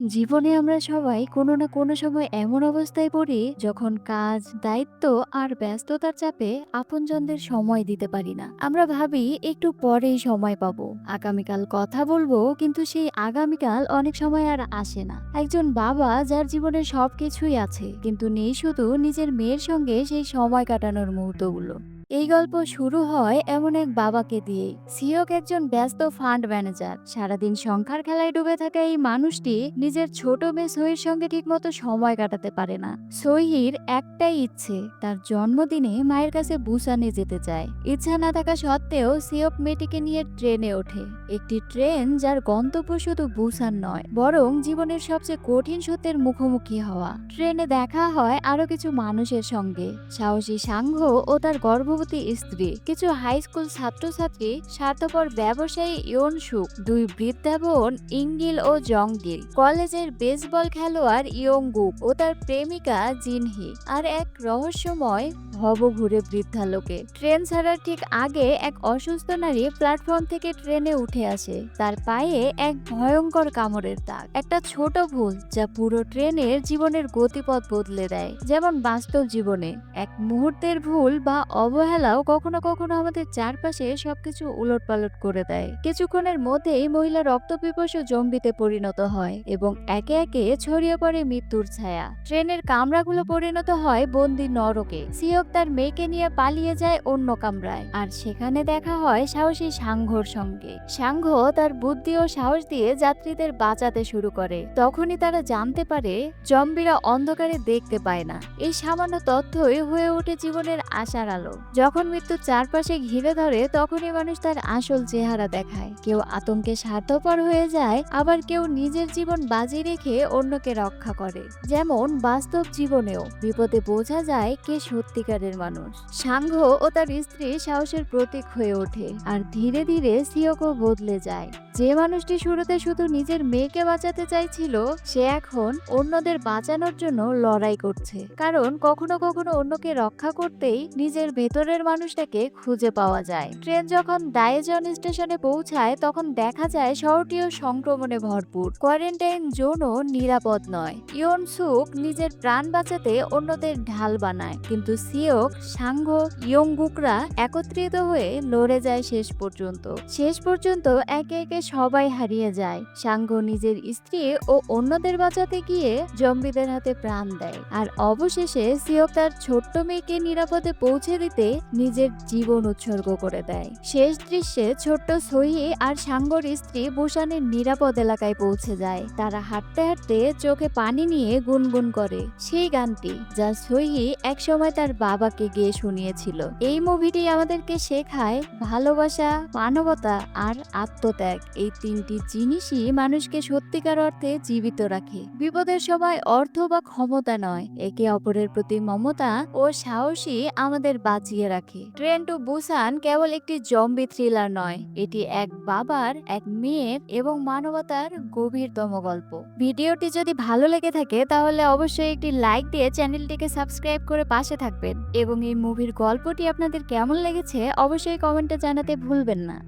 জীবনে আমরা সবাই কোনো না কোনো সময় এমন অবস্থায় পড়ি যখন কাজ, দায়িত্ব আর ব্যস্ততার চাপে আপনজনদের সময় দিতে পারি না। আমরা ভাবি একটু পরেই সময় পাবো, আগামীকাল কথা বলবো, কিন্তু সেই আগামীকাল অনেক সময় আর আসে না। একজন বাবা যার জীবনে সবকিছুই আছে, কিন্তু নেই শুধু নিজের মেয়ের সঙ্গে সেই সময় কাটানোর মুহূর্তগুলো। এই গল্প শুরু হয় এমন এক বাবাকে দিয়েই। সিওক একজন ব্যস্ত ফান্ড ম্যানেজার। সারাদিন সংখ্যার খেলায় ডুবে থাকা এই মানুষটি নিজের ছোট মেয়ে সহির সঙ্গে ঠিকমতো সময় কাটাতে পারে না। সহির একটাই ইচ্ছে, তার জন্মদিনে মায়ের কাছে বুসানে যেতে চায়। ইচ্ছা না থাকা সত্ত্বেও সিওক মেয়েটিকে নিয়ে ট্রেনে ওঠে। একটি ট্রেন যার গন্তব্য শুধু বুসান নয়, বরং জীবনের সবচেয়ে কঠিন সত্যের মুখোমুখি হওয়া। ট্রেনে দেখা হয় আরো কিছু মানুষের সঙ্গে, সাহসী সাংঘ ও তার গর্ভবতী স্ত্রী, কিছু হাই স্কুল ছাত্রছাত্রী, স্বার্থপর ব্যবসায়ী ইয়ন সুক, দুই বৃদ্ধা বোন ইঙ্গিল ও জংগিল, কলেজের বেসবল খেলোয়াড় ইয়ংগুক ও তার প্রেমিকা জিনহি, আর এক রহস্যময় ভবঘুরে বৃদ্ধা লোকে। ট্রেন ছাড়ার ঠিক আগে এক অসুস্থ নারী প্ল্যাটফর্ম থেকে ট্রেনে উঠে আসে। তার পায়ে এক ভয়ঙ্কর কামড়ের দাগ, একটা ছোট ভুল যা পুরো ট্রেনের জীবনের গতিপথ বদলে দেয়। যেমন বাস্তব জীবনে এক মুহূর্তের ভুল বা অবহেলাও কখনো কখনো আমাদের চারপাশে সবকিছু উলটপালট করে দেয়। কিছুক্ষণের মধ্যেই মহিলা রক্তপিপাসু জম্বিতে পরিণত হয় এবং একে একে ছড়িয়ে পড়ে মৃত্যুর ছায়া। ট্রেনের কামরাগুলো পরিণত হয় বন্দি নরকে। সিওক তার মেয়েকে নিয়ে পালিয়ে যায় অন্য কামরায়, আর সেখানে দেখা হয় সাহসী সাংঘর সঙ্গে। সাংঘ তার বুদ্ধি ও সাহস দিয়ে যাত্রীদের বাঁচাতে শুরু করে। তখনই তারা জানতে পারে জম্বিরা অন্ধকারে দেখতে পায় না। এই সামান্য তথ্যই হয়ে ওঠে জীবনের আশার আলো। যখন মৃত্যু চারপাশে ঘিরে ধরে, তখনই মানুষ তার আসল চেহারা দেখায়। কেউ আতঙ্কে স্বার্থপর হয়ে যায়, আবার কেউ নিজের জীবন বাজি রেখে অন্যকে রক্ষা করে। যেমন বাস্তব জীবনেও বিপদে বোঝা যায় কে সত্যিকারের মানুষ। সাংঘ ও তার স্ত্রী সাহসের প্রতীক হয়ে ওঠে, আর ধীরে ধীরে সিওকও বদলে যায়। যে মানুষটি শুরুতে শুধু নিজের মেয়েকে বাঁচাতে চাইছিল, সে এখন অন্যদের বাঁচানোর জন্য লড়াই করছে। কারণ কখনো কখনো অন্যকে রক্ষা করতেই নিজের ভেতরের মানুষটাকে খুঁজে পাওয়া যায়। ট্রেন যখন দায়েজন স্টেশনে পৌঁছায়, তখন দেখা যায় শহরটিও সংক্রমণে ভরপুর। কোয়ারেন্টাইন জোনও নিরাপদ নয়। ইয়ন সুক নিজের প্রাণ বাঁচাতে অন্যদের ঢাল বানায়, কিন্তু সিওক, সাংঘ, ইয়ংগুকরা একত্রিত হয়ে লড়ে যায় শেষ পর্যন্ত। শেষ পর্যন্ত একে একে সবাই হারিয়ে যায়। সাংঘ নিজের স্ত্রী ও অন্যদের বাঁচাতে গিয়ে জম্বিদের হাতে প্রাণ দেয়, আর অবশেষে সিওক তার ছোট্ট মেয়েকে নিরাপদে পৌঁছে দিতে নিজের জীবন উৎসর্গ করে দেয়। শেষ দৃশ্যে ছোট্ট সহি আর সাংঘর স্ত্রী বুসানের নিরাপদ এলাকায় পৌঁছে যায়। তারা হাঁটতে হাঁটতে চোখে পানি নিয়ে গুনগুন করে সেই গানটি যা সহি একসময় তার বাবাকে গেয়ে শুনিয়েছিল। এই মুভিটি আমাদেরকে শেখায় ভালোবাসা, মানবতা আর আত্মত্যাগ, এই তিনটি জিনিসই মানুষকে সত্যিকার অর্থে জীবিত রাখে। বিপদের সময় অর্থ বা ক্ষমতা নয়, একে অপরের প্রতি মমতা ও সাহসী আমাদের বাঁচিয়ে রাখে। ট্রেন টু বুসান কেবল একটি জম্বি থ্রিলার নয়, এটি এক বাবার, এক মেয়ের এবং মানবতার গভীরতম গল্প। ভিডিওটি যদি ভালো লেগে থাকে তাহলে অবশ্যই একটি লাইক দিয়ে চ্যানেলটিকে সাবস্ক্রাইব করে পাশে থাকবেন, এবং এই মুভির গল্পটি আপনাদের কেমন লেগেছে অবশ্যই কমেন্টে জানাতে ভুলবেন না।